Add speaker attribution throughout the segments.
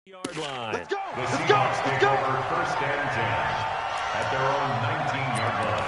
Speaker 1: Yard line.
Speaker 2: Let's go.
Speaker 3: The Seahawks take over first and 10 at their own 19-yard line.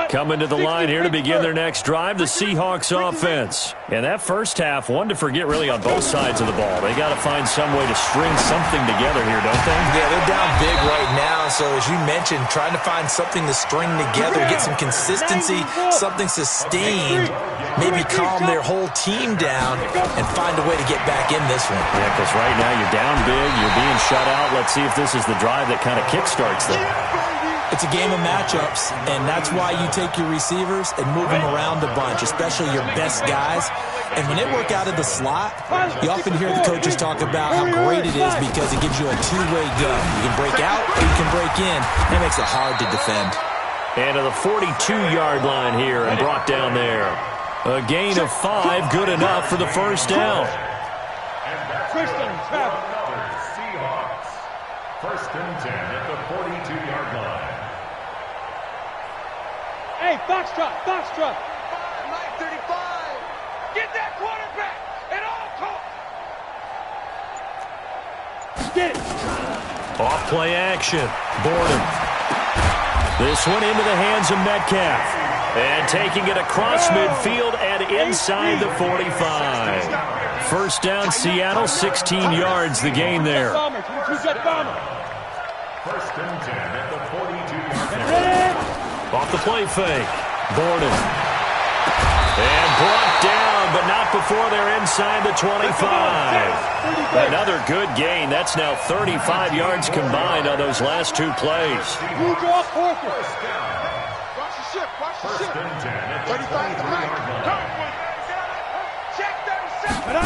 Speaker 1: Coming to the line here to begin their next drive, the Seahawks offense. And that first half, one to forget really on both sides of the ball. They got to find some way to string something together here, don't they?
Speaker 4: Yeah, they're down big right now. So as you mentioned, trying to find something to string together, get some consistency, something sustained, maybe calm their whole team down and find a way to get back in this one.
Speaker 1: Yeah, because right now you're down big, you're being shut out. Let's see if this is the drive that kind of kickstarts them.
Speaker 4: It's a game of matchups, and that's why you take your receivers and move them around a bunch, especially your best guys. And when they work out of the slot, you often hear the coaches talk about how great it is because it gives you a two-way go. You can break out or you can break in, and it makes it hard to defend.
Speaker 1: And to the 42-yard line here and brought down there. A gain of 5, good enough for the first down.
Speaker 3: Seahawks, first and 10 at the 42-yard line.
Speaker 2: Hey, Foxtrot, Foxtrot. Mike 35. Get that quarterback at all costs. Get it.
Speaker 1: Off play action. Borden. This one into the hands of Metcalf. And taking it across midfield and inside the 45. First down, Seattle, 16 yards, the gain there.
Speaker 3: First and 10 at the 42-yard line.
Speaker 1: Off the play fake. Borden. And brought down, but not before they're inside the 25. Another good gain. That's now 35 yards combined on those last two plays.
Speaker 2: You draw fourth.
Speaker 3: First down.
Speaker 2: Watch the ship, watch the
Speaker 3: First
Speaker 2: ship.
Speaker 3: and 10 at the
Speaker 2: 35 to Mike.
Speaker 3: 43-yard line.
Speaker 2: Check 37.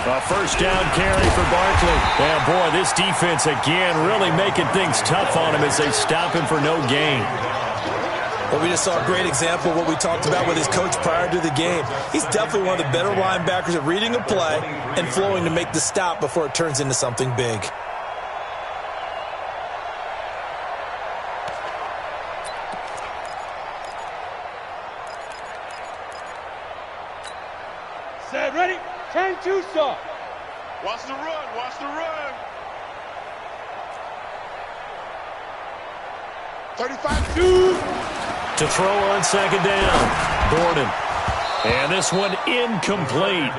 Speaker 1: A first down carry for Barkley. And boy, this defense again really making things tough on him as they stop him for no gain.
Speaker 4: Well, we just saw a great example of what we talked about with his coach prior to the game. He's definitely one of the better linebackers at reading a play and flowing to make the stop before it turns into something big.
Speaker 2: Set, ready? 10-2 start. Watch the run, watch the run. 35-2.
Speaker 1: To throw on second down, Borden. And this one incomplete.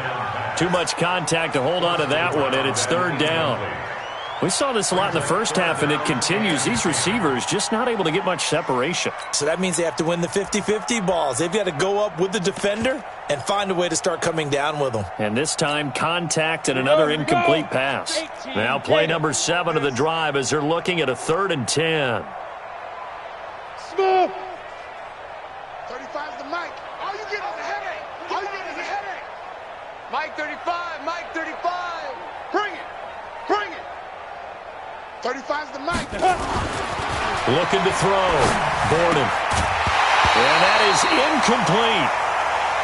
Speaker 1: Too much contact to hold on to that one, and it's third down. We saw this a lot in the first half, and it continues. These receivers just not able to get much separation.
Speaker 4: So that means they have to win the 50-50 balls. They've got to go up with the defender and find a way to start coming down with them.
Speaker 1: And this time, contact and another incomplete pass. Now play number 7 of the drive as they're looking at a 3rd and 10.
Speaker 2: Smooth. 35's the Mike. All you get is a headache. All you get is a headache. Mike 35, Mike 35. Bring it. Bring it. 35's the Mike.
Speaker 1: Looking to throw. Borden. And that is incomplete.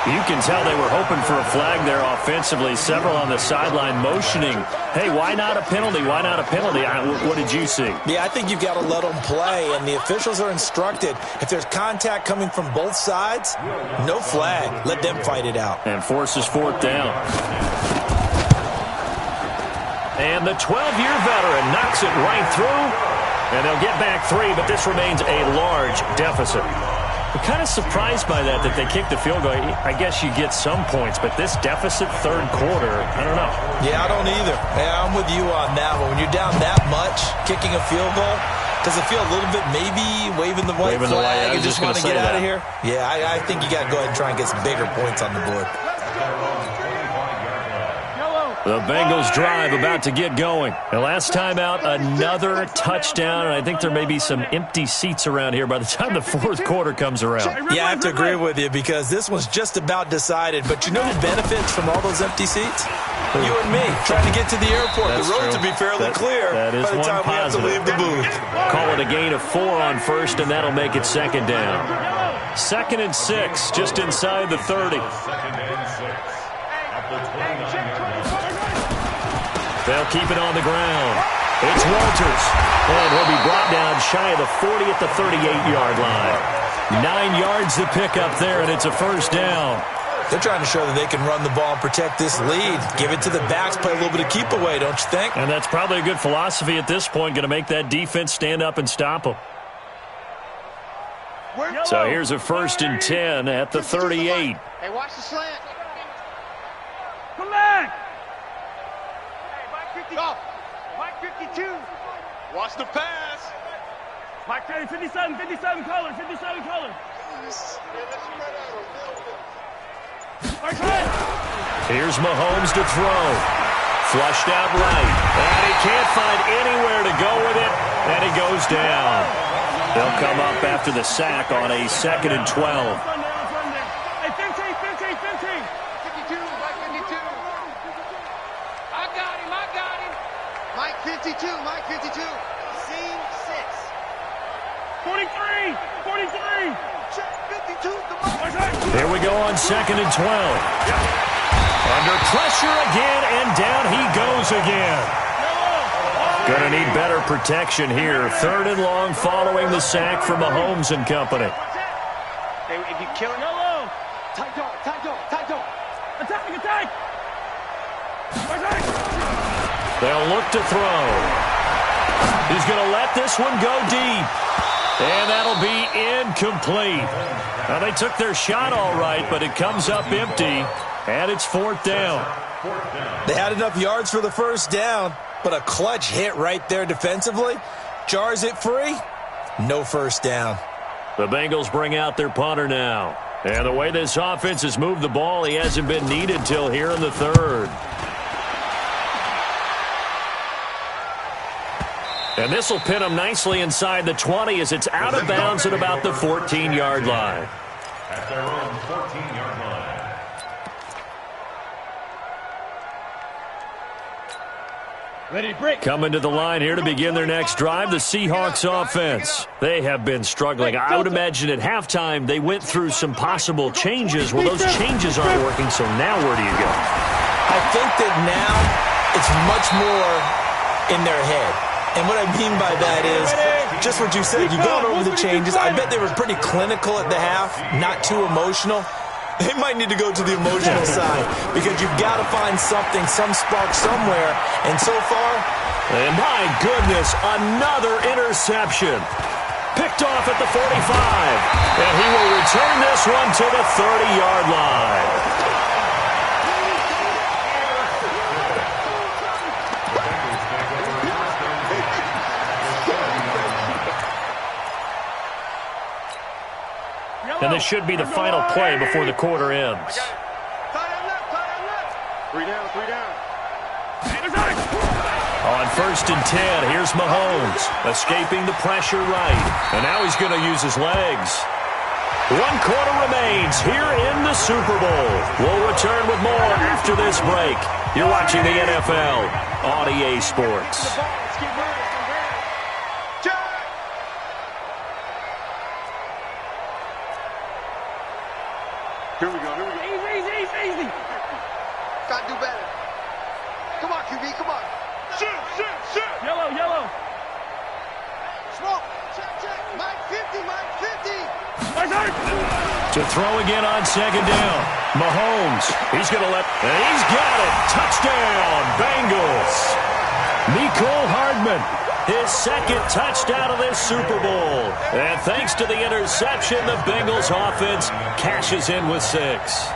Speaker 1: You can tell they were hoping for a flag there offensively. Several on the sideline motioning, hey, why not a penalty? Why not a penalty? What did you see?
Speaker 4: Yeah, I think you've got to let them play, and the officials are instructed. If there's contact coming from both sides, no flag. Let them fight it out.
Speaker 1: And forces 4th down. And the 12-year veteran knocks it right through, and they'll get back 3, but this remains a large deficit. I'm kind of surprised by that they kicked the field goal. I guess you get some points, but this deficit third quarter, I don't know.
Speaker 4: Yeah, I don't either. Yeah, I'm with you on that one. When you're down that much, kicking a field goal, does it feel a little bit maybe waving the white flag and just want to get out of here? Yeah, I think you got to go ahead and try and get some bigger points on the board.
Speaker 1: The Bengals drive about to get going. The last time out, another touchdown, and I think there may be some empty seats around here by the time the fourth quarter comes around.
Speaker 4: Yeah, I have to agree with you because this one's just about decided. But you know who benefits from all those empty seats? You and me, trying to get to the airport.
Speaker 1: That's
Speaker 4: the roads
Speaker 1: true.
Speaker 4: will be fairly clear
Speaker 1: that is
Speaker 4: by the time we have to leave the booth.
Speaker 1: Call it a gain of 4 on first, and that'll make it second down. 2nd and 6, just inside the 30. They'll keep it on the ground. It's Walters. And he'll be brought down shy of the 40 at the 38-yard line. 9 yards to pick up there, and it's a first down.
Speaker 4: They're trying to show that they can run the ball and protect this lead. Give it to the backs, play a little bit of keep away, don't you think?
Speaker 1: And that's probably a good philosophy at this point, going to make that defense stand up and stop them. So here's a 1st and 10 at the 38.
Speaker 2: Hey, watch the slant.
Speaker 5: Come back.
Speaker 2: Hey, Mike 50. Go. Mike 52. Watch the pass.
Speaker 5: Mike 30, 57 color, 57 color.
Speaker 1: Here's Mahomes to throw. Flushed out right. And he can't find anywhere to go with it. And he goes down. They'll come up after the sack on a 2nd and 12.
Speaker 5: Hey, 15.
Speaker 2: 52, Mike 52. I got him. Mike 52, Mike 52. Scene 6.
Speaker 5: 43.
Speaker 2: Check 52 the Mike.
Speaker 1: Here we go on 2nd and 12. Under pressure again, and down he goes again. Gonna need better protection here. 3rd and long following the sack from Mahomes and company.
Speaker 2: Hey, if you kill him,
Speaker 5: Yellow.
Speaker 2: tight dog.
Speaker 5: Attack.
Speaker 1: They'll look to throw. He's gonna let this one go deep. And that'll be incomplete. Now, they took their shot all right, but it comes up empty, and it's 4th down.
Speaker 4: They had enough yards for the first down, but a clutch hit right there defensively. Jars it free. No first down.
Speaker 1: The Bengals bring out their punter now. And the way this offense has moved the ball, he hasn't been needed till here in the 3rd. And this will pin him nicely inside the 20 as it's out of bounds at about the 14-yard line.
Speaker 3: At their own 14-yard line.
Speaker 5: Ready to break.
Speaker 1: Coming to the line here to begin their next drive, the Seahawks offense. They have been struggling. I would imagine at halftime they went through some possible changes. Well, those changes aren't working, so now where do you go?
Speaker 4: I think that now it's much more in their head. And what I mean by that is just what you said. You've gone over the changes. I bet they were pretty clinical at the half, not too emotional. They might need to go to the emotional side because you've got to find something, some spark somewhere. And so far,
Speaker 1: and my goodness, another interception. Picked off at the 45. And he will return this one to the 30-yard line. And this should be the final play before the quarter ends.
Speaker 2: Three down.
Speaker 1: On 1st and 10, here's Mahomes, escaping the pressure right. And now he's going to use his legs. 1 quarter remains here in the Super Bowl. We'll return with more after this break. You're watching the NFL on EA Sports.
Speaker 2: Here we go.
Speaker 5: Easy.
Speaker 2: Gotta do better. Come on, QB, come on. Shoot.
Speaker 5: Yellow.
Speaker 2: Smoke. Check. Mike 50.
Speaker 1: To throw again on 2nd down. Mahomes. He's going to and he's got it. Touchdown, Bengals. Mecole Hardman. His 2nd touchdown of this Super Bowl. And thanks to the interception, the Bengals offense cashes in with 6.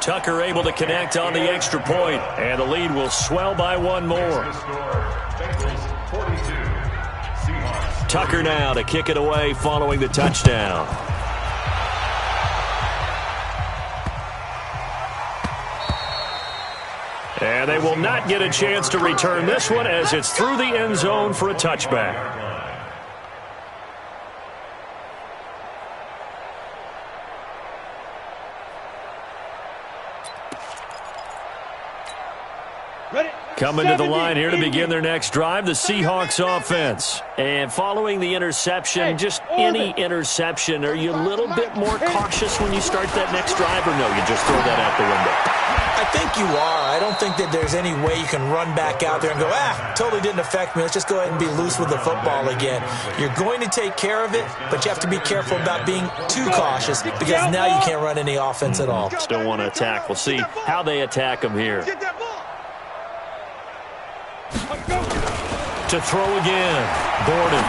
Speaker 1: Tucker able to connect on the extra point, and the lead will swell by 1 more. Tucker now to kick it away following the touchdown. And they will not get a chance to return this one as it's through the end zone for a touchback. Coming to the line here to begin their next drive, the Seahawks offense. And following the interception, just any interception, are you a little bit more cautious when you start that next drive, or no, you just throw that out the window?
Speaker 4: I think you are. I don't think that there's any way you can run back out there and go, totally didn't affect me. Let's just go ahead and be loose with the football again. You're going to take care of it, but you have to be careful about being too cautious because now you can't run any offense at all.
Speaker 1: Still want to attack. We'll see how they attack them here. To throw again, Gordon.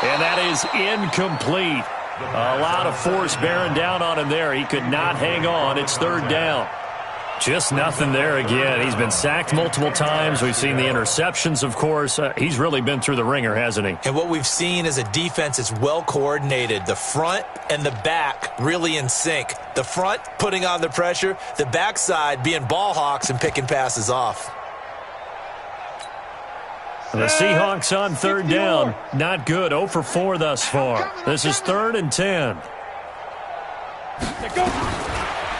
Speaker 1: And that is incomplete. A lot of force bearing down on him there. He could not hang on. It's third down. Just nothing there again. He's been sacked multiple times. We've seen the interceptions, of course. He's really been through the ringer, hasn't he?
Speaker 4: And what we've seen is a defense that's well coordinated. The front and the back really in sync. The front putting on the pressure. The backside being ball hawks and picking passes off.
Speaker 1: The Seahawks on third down. Not good. 0 for 4 thus far. This is 3rd and 10.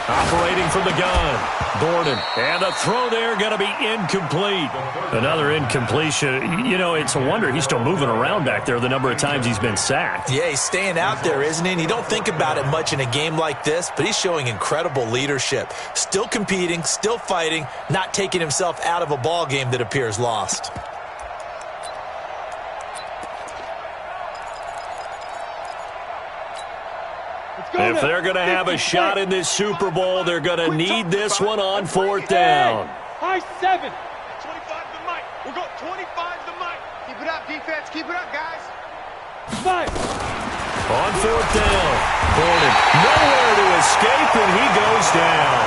Speaker 1: Operating from the gun. Gordon. And the throw there going to be incomplete. Another incompletion. You know, it's a wonder he's still moving around back there the number of times he's been sacked.
Speaker 4: Yeah, he's staying out there, isn't he? And you don't think about it much in a game like this, but he's showing incredible leadership. Still competing, still fighting, not taking himself out of a ball game that appears lost.
Speaker 1: If they're going to have a shot in this Super Bowl, they're going to need this one on 4th down.
Speaker 5: High 7.
Speaker 2: 25 to Mike. We'll go 25 to Mike. Keep it up, defense. Keep it up, guys.
Speaker 5: 5.
Speaker 1: On 4th down, Gordon nowhere to escape, and he goes down.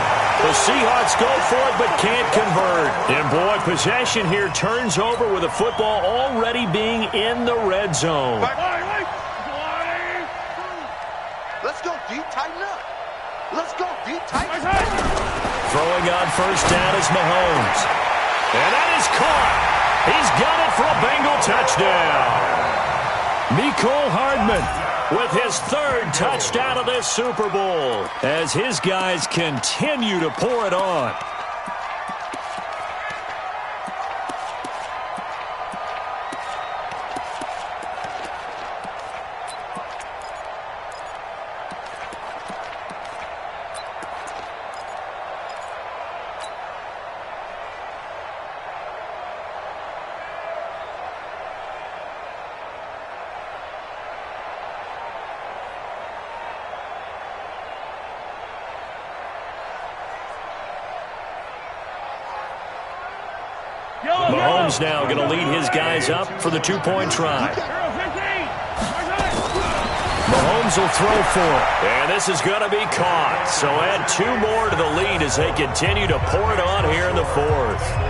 Speaker 1: The Seahawks go for it but can't convert. And, boy, possession here turns over with the football already being in the red zone.
Speaker 2: Let's go deep, tighten up. Let's go deep, tighten up.
Speaker 1: Throwing on 1st down is Mahomes. And that is caught. He's got it for a Bengal touchdown. Mecole Hardman with his 3rd touchdown of this Super Bowl as his guys continue to pour it on. Mahomes now going to lead his guys up for the 2-point try. Mahomes will throw for it. And this is going to be caught. So add 2 more to the lead as they continue to pour it on here in the 4th.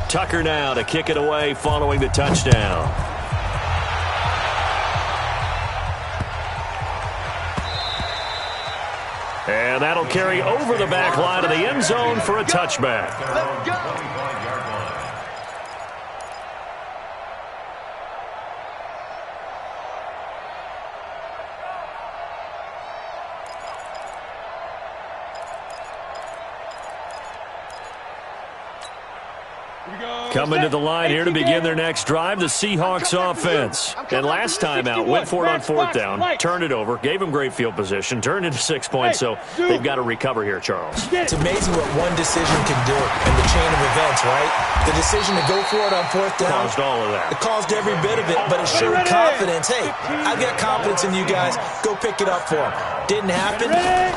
Speaker 1: Tucker now to kick it away following the touchdown. And that'll carry over the back line of the end zone for a touchback.
Speaker 2: Let's go.
Speaker 1: Coming to the line here to begin their next drive, the Seahawks offense. And last time out, went for it on 4th down, turned it over, gave them great field position, turned into 6 points, so they've got to recover here, Charles.
Speaker 4: It's amazing what one decision can do in the chain of events, right? The decision to go for it on 4th down.
Speaker 1: Caused all of that.
Speaker 4: It caused every bit of it, but it showed confidence. Hey, I've got confidence in you guys. Go pick it up for them. Didn't happen.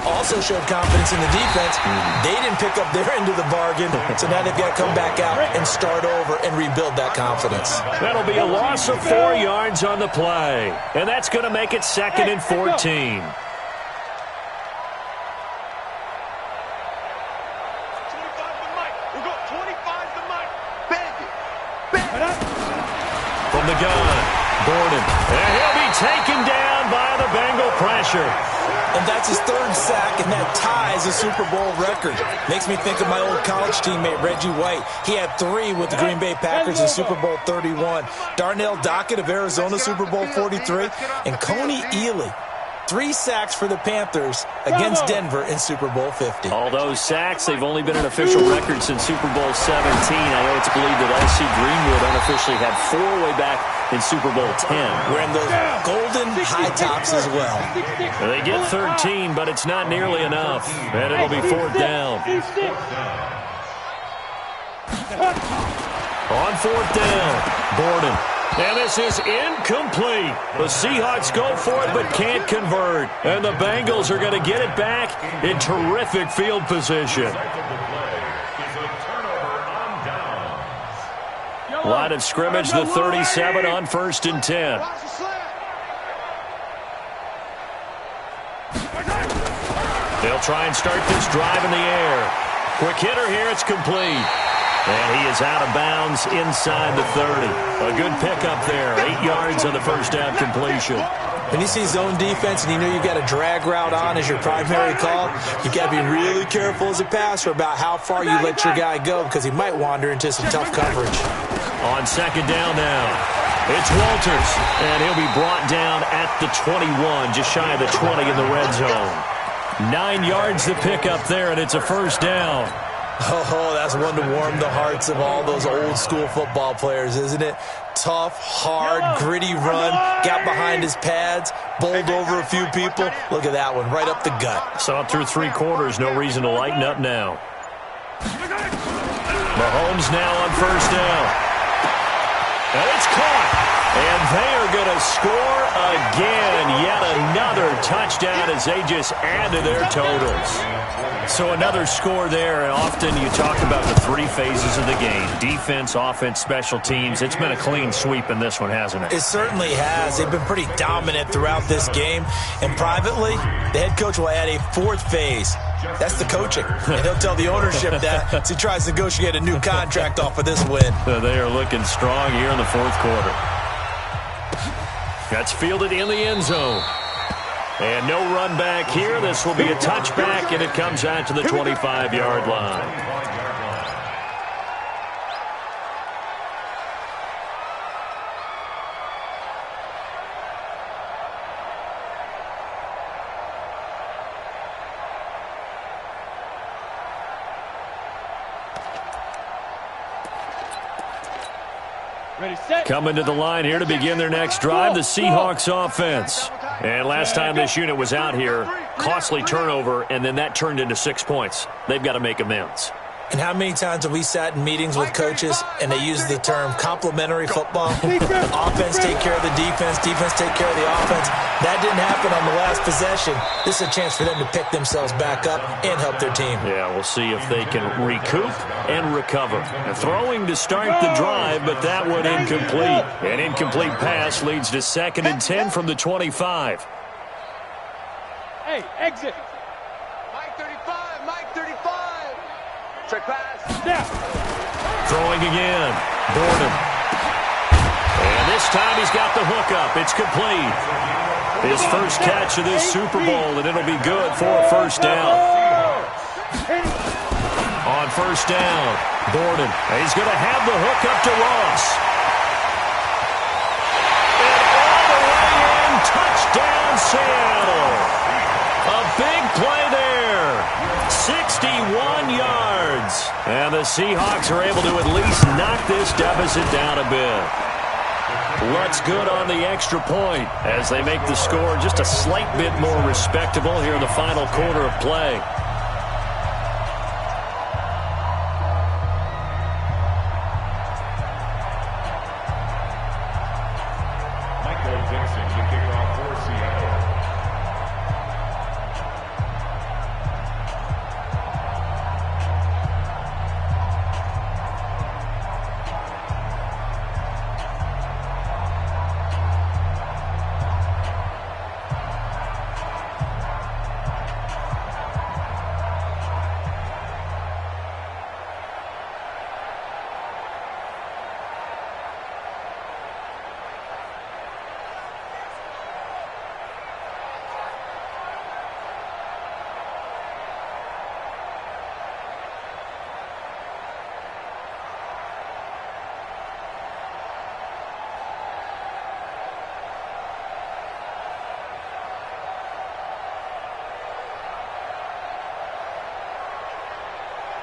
Speaker 4: Also showed confidence in the defense. They didn't pick up their end of the bargain, so now they've got to come back out and start over and rebuild that confidence.
Speaker 1: That'll be a loss of 4 yards on the play, and that's going to make it 2nd and 14. From the gun, Gordon. And he'll be taken down by the Bengal pressure.
Speaker 4: And that's his third sack, and that ties a Super Bowl record. Makes me think of my old college teammate, Reggie White. He had 3 with the Green Bay Packers in Super Bowl 31. Darnell Dockett of Arizona, Super Bowl 43. And Coney Ealy, 3 sacks for the Panthers against Denver in Super Bowl 50.
Speaker 1: All those sacks, they've only been an official record since Super Bowl 17. I know it's believed that L.C. Greenwood unofficially had 4 way back in Super Bowl 10.
Speaker 4: Wearing those golden high tops as well.
Speaker 1: They get 13, but it's not nearly enough. And it'll be 4th down. On 4th down, Borden. And this is incomplete. The Seahawks go for it but can't convert. And the Bengals are going to get it back in terrific field position. Line of scrimmage, the 37 on 1st and 10. They'll try and start this drive in the air. Quick hitter here, it's complete. And he is out of bounds inside the 30. A good pickup there. 8 yards on the first down completion.
Speaker 4: When you see zone defense and you know you've got a drag route on as your primary call, you got to be really careful as a passer about how far you let your guy go because he might wander into some tough coverage.
Speaker 1: On 2nd down now, it's Walters. And he'll be brought down at the 21, just shy of the 20 in the red zone. 9 yards to pick up there, and it's a first down.
Speaker 4: Oh, that's one to warm the hearts of all those old-school football players, isn't it? Tough, hard, gritty run, got behind his pads, bowled over a few people. Look at that one, right up the gut.
Speaker 1: Saw it through 3 quarters, no reason to lighten up now. Mahomes now on 1st down. And it's caught. And they are going to score again. Yet another touchdown as they just add to their totals. So another score there, and often you talk about the 3 phases of the game. Defense, offense, special teams. It's been a clean sweep in this one, hasn't it?
Speaker 4: It certainly has. They've been pretty dominant throughout this game. And privately, the head coach will add a 4th phase. That's the coaching. And he'll tell the ownership that as he tries to negotiate a new contract off of this win.
Speaker 1: They are looking strong here in the 4th quarter. That's fielded in the end zone. And no run back here. This will be a touchback, and it comes out to the 25-yard line. Coming to the line here to begin their next drive, the Seahawks offense. And last time this unit was out here, costly turnover, and then that turned into 6 points. They've got to make amends.
Speaker 4: And how many times have we sat in meetings with coaches and they use the term complementary football? Offense take care of the defense, defense take care of the offense. That didn't happen on the last possession. This is a chance for them to pick themselves back up and help their team.
Speaker 1: Yeah, we'll see if they can recoup and recover. A throwing to start the drive, but that one incomplete. An incomplete pass leads to 2nd and 10 from the 25.
Speaker 5: Hey, exit.
Speaker 2: Mike 35, Mike 35. Trick pass.
Speaker 5: Yeah.
Speaker 1: Throwing again. Borden. And this time he's got the hookup. It's complete. His first catch of this Super Bowl, and it'll be good for a first down. On 1st down, Borden. He's going to have the hookup to Ross. And all the way in, touchdown Seattle. A big play there. 61 yards. And the Seahawks are able to at least knock this deficit down a bit. What's good on the extra point as they make the score just a slight bit more respectable here in the final quarter of play.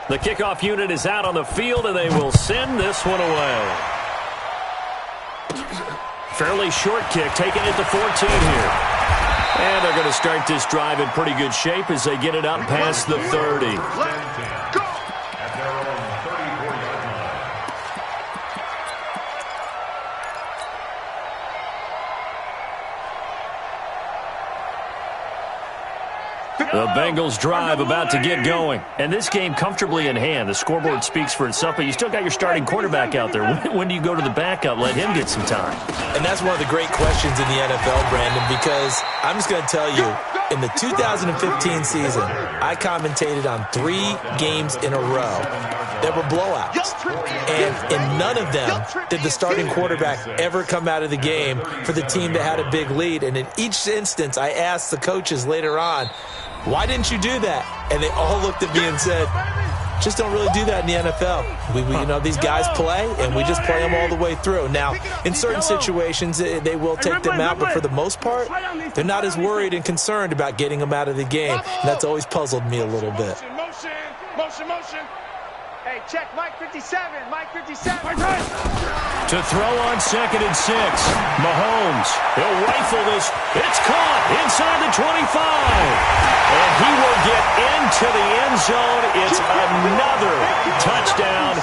Speaker 1: The kickoff unit is out on the field, and they will send this one away. Fairly short kick, taking it to 14 here. And they're going to start this drive in pretty good shape as they get it up past the 30. The Bengals drive about to get going. And this game comfortably in hand. The scoreboard speaks for itself, but you still got your starting quarterback out there. When do you go to the backup? Let him get some time.
Speaker 4: And that's one of the great questions in the NFL, Brandon, because I'm just going to tell you, in the 2015 season, I commentated on 3 games in a row that were blowouts. And in none of them did the starting quarterback ever come out of the game for the team that had a big lead. And in each instance, I asked the coaches later on, why didn't you do that? And they all looked at me and said, just don't really do that in the NFL. These guys play, and we just play them all the way through. Now, in certain situations, they will take them out, but for the most part, they're not as worried and concerned about getting them out of the game. And that's always puzzled me a little bit.
Speaker 2: Motion. Hey, check Mike 57. Mike 57.
Speaker 1: To throw on 2nd and 6. Mahomes. He'll rifle this. It's caught inside the 25. And he will get into the end zone. It's another touchdown.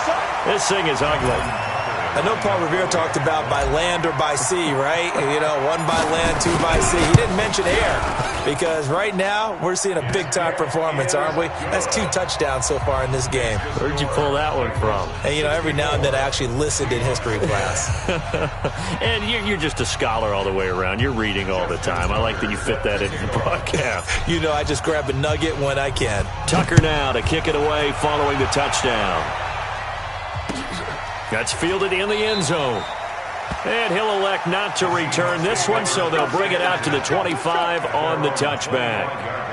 Speaker 1: This thing is ugly.
Speaker 4: I know Paul Revere talked about by land or by sea, right? 1 by land, 2 by sea. He didn't mention air because right now we're seeing a big-time performance, aren't we? That's 2 touchdowns so far in this game.
Speaker 1: Where'd you pull that one from?
Speaker 4: And, every now and then I actually listened in history class.
Speaker 1: And you're just a scholar all the way around. You're reading all the time. I like that you fit that into the broadcast.
Speaker 4: I just grab a nugget when I can.
Speaker 1: Tucker now to kick it away following the touchdown. That's fielded in the end zone. And he'll elect not to return this one, so they'll bring it out to the 25 on the touchback.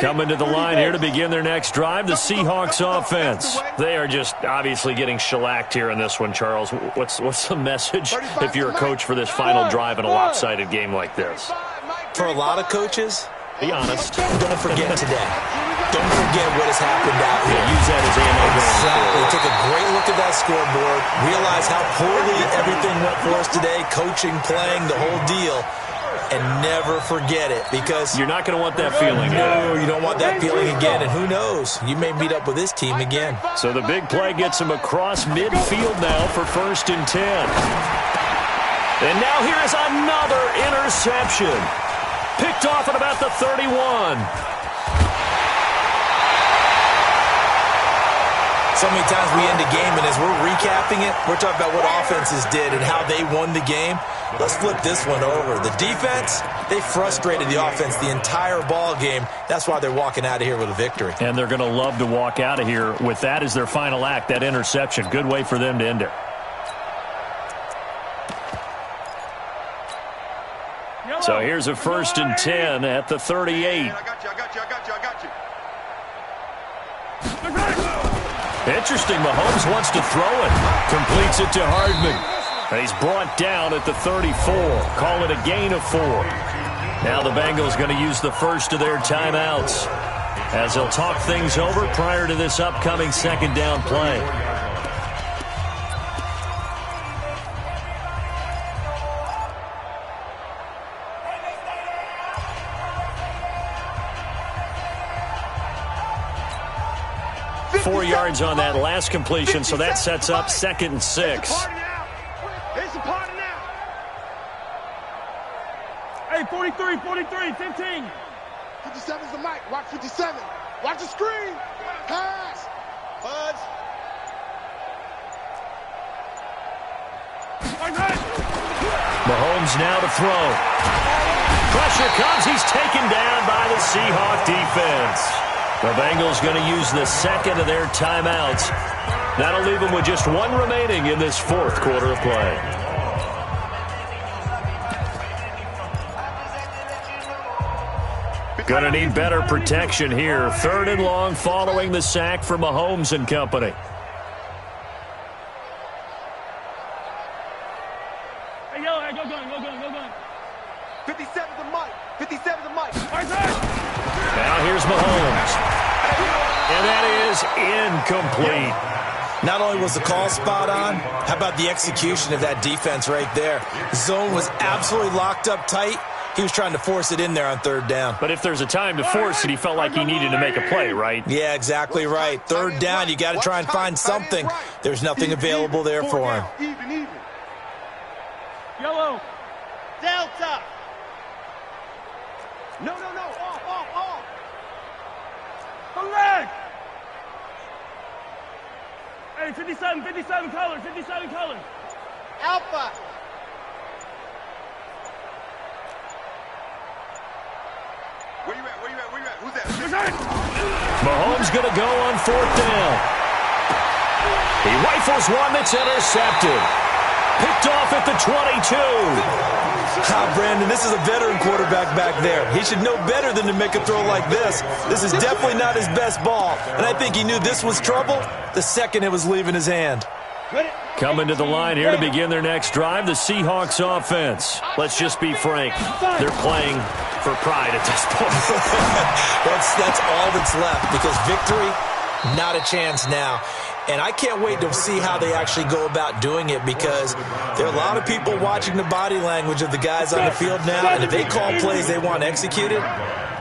Speaker 1: Coming to the line here to begin their next drive, the Seahawks offense. They are just obviously getting shellacked here in this one, Charles. What's the message if you're a coach for this final drive in a lopsided game like this?
Speaker 4: For a lot of coaches,
Speaker 1: be honest.
Speaker 4: Don't forget today. Don't forget what has happened out here.
Speaker 1: Use that as ammo.
Speaker 4: Exactly. Take a great look at that scoreboard. Realize how poorly everything went for us today. Coaching, playing, the whole deal. And never forget it, because
Speaker 1: you're not going to want that feeling.
Speaker 4: No, you don't want that feeling again. And who knows? You may meet up with this team again.
Speaker 1: So the big play gets him across midfield now for 1st and 10. And now here is another interception. Picked off at about the 31.
Speaker 4: So many times we end a game, and as we're recapping it, we're talking about what offenses did and how they won the game. Let's flip this one over. The defense, they frustrated the offense the entire ball game. That's why they're walking out of here with a victory.
Speaker 1: And they're going to love to walk out of here with that as their final act, that interception. Good way for them to end it. So here's a 1st and 10 at the 38.
Speaker 2: I got you.
Speaker 1: Interesting. Mahomes wants to throw it. Completes it to Hardman. And he's brought down at the 34. Call it a gain of 4. Now the Bengals going to use the first of their timeouts as they'll talk things over prior to this upcoming 2nd down play. Four yards on that last completion, so that sets up 2nd and 6.
Speaker 2: It's a party now.
Speaker 5: Hey, 43, 15.
Speaker 2: 57's the mic. Watch 57. Watch the screen. Pass. Buzz.
Speaker 1: Mahomes now to throw. Pressure comes. He's taken down by the Seahawk defense. The Bengals going to use the 2nd of their timeouts. That'll leave them with just 1 remaining in this 4th quarter of play. Going to need better protection here. 3rd and long following the sack for Mahomes and company.
Speaker 2: 57's the mic. 57's the mic.
Speaker 1: Now here's Mahomes. And that is incomplete.
Speaker 4: Not only was the call spot on, how about the execution of that defense right there? The zone was absolutely locked up tight. He was trying to force it in there on third down.
Speaker 1: But if there's a time to force it, he felt like he needed to make a play, right?
Speaker 4: Yeah, exactly right. Third down, you got to try and find something. There's nothing available there for him.
Speaker 2: Even.
Speaker 5: Yellow.
Speaker 2: Delta. No. Off.
Speaker 5: Collect. Hey, 57 colors, 57 colors.
Speaker 2: Alpha. Where you at? Who's that?
Speaker 1: Mahomes going to go on fourth down. He rifles one that's intercepted. Picked off at the 22.
Speaker 4: Brandon, this is a veteran quarterback back there. He should know better than to make a throw like this. This is definitely not his best ball, and I think he knew this was trouble the second it was leaving his hand.
Speaker 1: Coming to the line here to begin their next drive, the Seahawks offense. Let's just be frank. They're playing for pride at this point.
Speaker 4: That's all that's left, because victory, not a chance now. And I can't wait to see how they actually go about doing it, because there are a lot of people watching the body language of the guys on the field now, and if they call plays they want executed,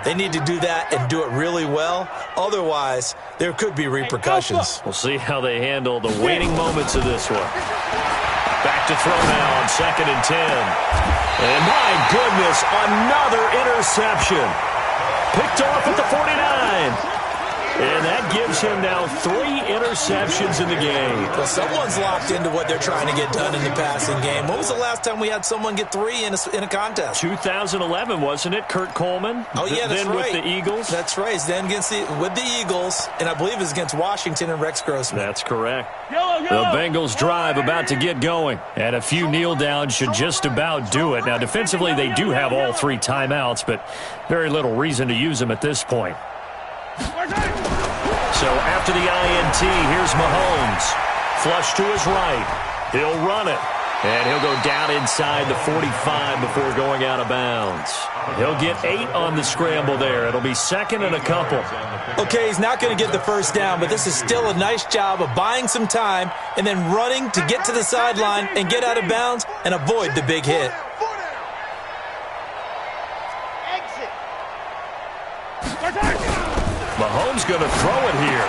Speaker 4: they need to do that and do it really well. Otherwise, there could be repercussions.
Speaker 1: We'll see how they handle the waiting moments of this one. Back to throw now on 2nd and 10. And my goodness, another interception. Picked off at the 49. And that gives him now 3 interceptions in the game.
Speaker 4: Well, someone's locked into what they're trying to get done in the passing game. When was the last time we had someone get 3 in a contest?
Speaker 1: 2011, wasn't it? Kurt Coleman?
Speaker 4: Oh, yeah, that's
Speaker 1: then
Speaker 4: right.
Speaker 1: With the Eagles?
Speaker 4: That's right. Then with the Eagles, and I believe it was against Washington and Rex Grossman.
Speaker 1: That's correct.
Speaker 5: Yellow.
Speaker 1: The Bengals drive about to get going. And a few kneel downs should just about do it. Now, defensively, they do have all 3 timeouts, but very little reason to use them at this point. So after the INT, here's Mahomes. Flush to his right. He'll run it. And he'll go down inside the 45 before going out of bounds. He'll get 8 on the scramble there. It'll be 2nd and a couple.
Speaker 4: Okay, he's not going to get the first down, but this is still a nice job of buying some time and then running to get to the sideline and get out of bounds and avoid the big hit.
Speaker 2: Exit.
Speaker 1: Mahomes going to throw it here.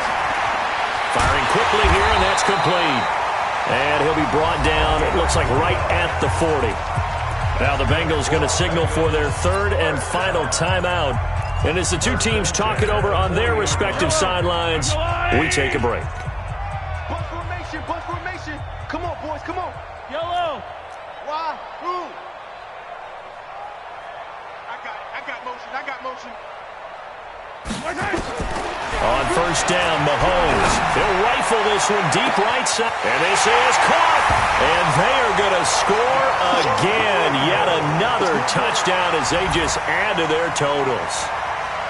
Speaker 1: Firing quickly here, and that's complete. And he'll be brought down, it looks like right at the 40. Now the Bengals going to signal for their 3rd and final timeout. And as the 2 teams talk it over on their respective sidelines, we take a break.
Speaker 2: Bunch formation. Come on, boys, come on.
Speaker 5: Yellow.
Speaker 2: Why? Who? I got motion.
Speaker 1: On first down, Mahomes. He'll rifle this one deep right side. And this is caught. And they are going to score again. Yet another touchdown as they just add to their totals.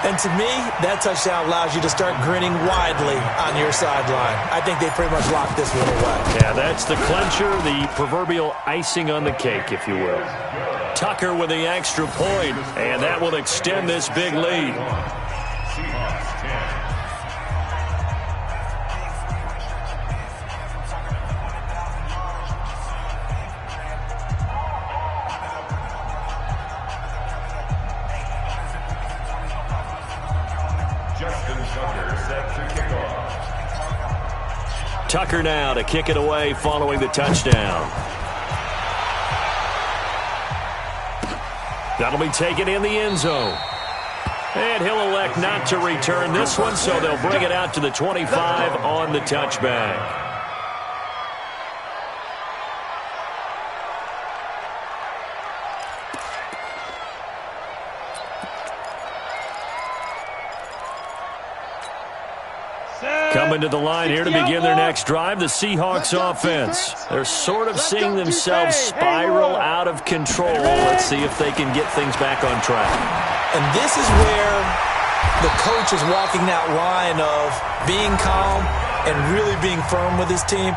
Speaker 4: And to me, that touchdown allows you to start grinning widely on your sideline. I think they pretty much locked this one away.
Speaker 1: Yeah, that's the clincher, the proverbial icing on the cake, if you will. Tucker with the extra point, and that will extend this big lead.
Speaker 3: Seahawks 10.
Speaker 1: Tucker now to kick it away following the touchdown. That'll be taken in the end zone. And he'll elect not to return this one, so they'll bring it out to the 25 on the touchback. Coming to the line here to begin their next drive, the Seahawks offense. They're sort of seeing themselves spiral out of control. Let's see if they can get things back on track.
Speaker 4: And this is where the coach is walking that line of being calm and really being firm with his team.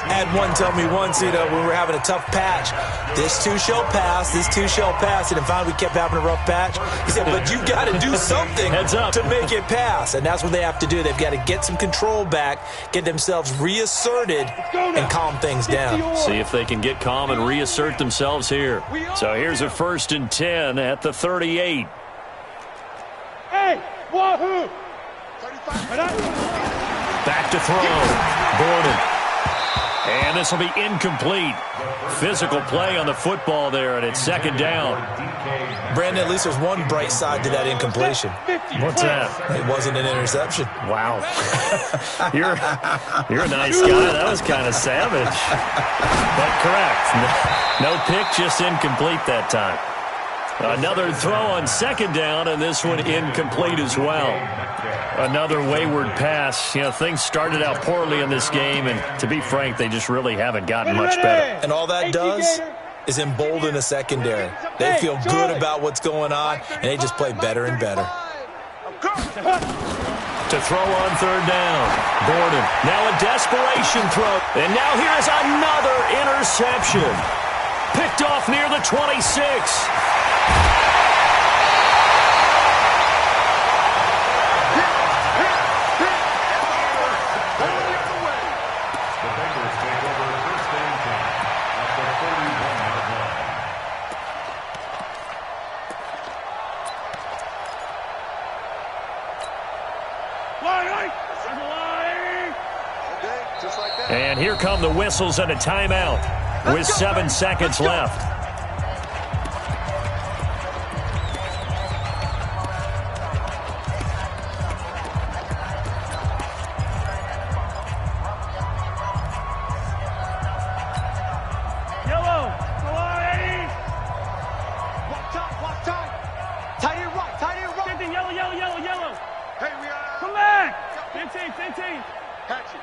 Speaker 4: I had one tell me once, when we were having a tough patch, this too shall pass, this too shall pass. And finally we kept having a rough patch. He said, but you got to do something to make it pass. And that's what they have to do. They've got to get some control back, get themselves reasserted, and calm things down.
Speaker 1: See if they can get calm and reassert themselves here. So here's a 1st and 10 at the 38.
Speaker 5: Hey, wahoo!
Speaker 1: Back to throw. Gordon. And this will be incomplete. Physical play on the football there, and it's 2nd down.
Speaker 4: Brandon, at least there's one bright side to that incompletion.
Speaker 1: What's that?
Speaker 4: It wasn't an interception.
Speaker 1: Wow. You're a nice guy. That was kind of savage. But correct. No pick, just incomplete that time. Another throw on 2nd down, and this one incomplete as well. Another wayward pass. Things started out poorly in this game, and to be frank, they just really haven't gotten much better.
Speaker 4: And all that does is embolden a secondary. They feel good about what's going on, and they just play better and better.
Speaker 1: To throw on 3rd down. Gordon. Now a desperation throw. And now here's another interception. Picked off near the 26. And here come the whistles and a timeout with 7 seconds left.
Speaker 5: Yellow, come on, Eddie.
Speaker 2: Watch time. Tight end right.
Speaker 5: Same thing, yellow.
Speaker 2: Hey, we are.
Speaker 5: Come back. 15.
Speaker 2: Hatchet.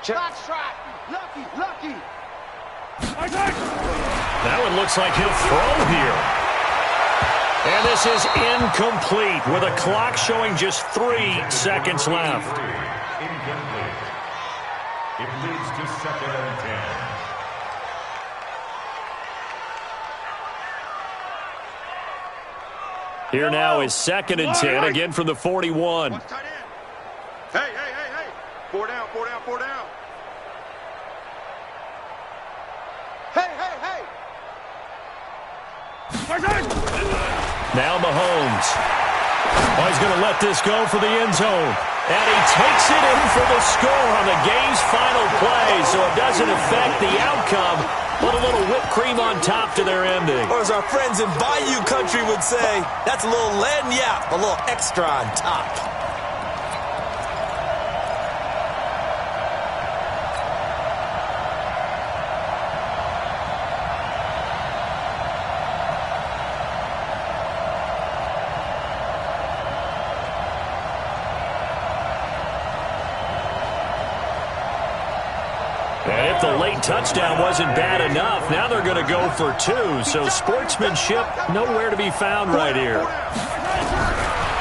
Speaker 2: Check. Strike. Lucky.
Speaker 1: That one looks like he'll throw here. And this is incomplete with a clock showing just 3 seconds left.
Speaker 3: Incomplete. It leads to 2nd and 10.
Speaker 1: Here now is 2nd and 10, again from the 41.
Speaker 2: Hey. 4 down. Hey.
Speaker 1: Now Mahomes. Oh, he's going to let this go for the end zone. And he takes it in for the score on the game's final play, so it doesn't affect the outcome, but a little whipped cream on top to their ending.
Speaker 4: Or as our friends in Bayou Country would say, that's a little lagniappe, a little extra on top.
Speaker 1: And if the late touchdown wasn't bad enough, now they're going to go for 2. So sportsmanship nowhere to be found right here.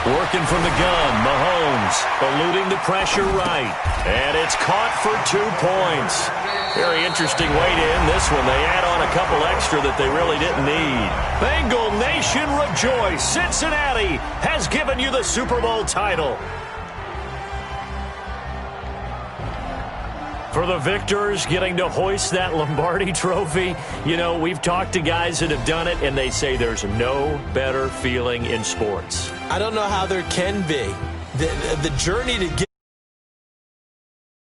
Speaker 1: Working from the gun, Mahomes eluding the pressure right. And it's caught for 2 points. Very interesting way to end this one. They add on a couple extra that they really didn't need. Bengal Nation rejoice. Cincinnati has given you the Super Bowl title. For the victors, getting to hoist that Lombardi trophy, we've talked to guys that have done it, and they say there's no better feeling in sports.
Speaker 4: I don't know how there can be. The journey to get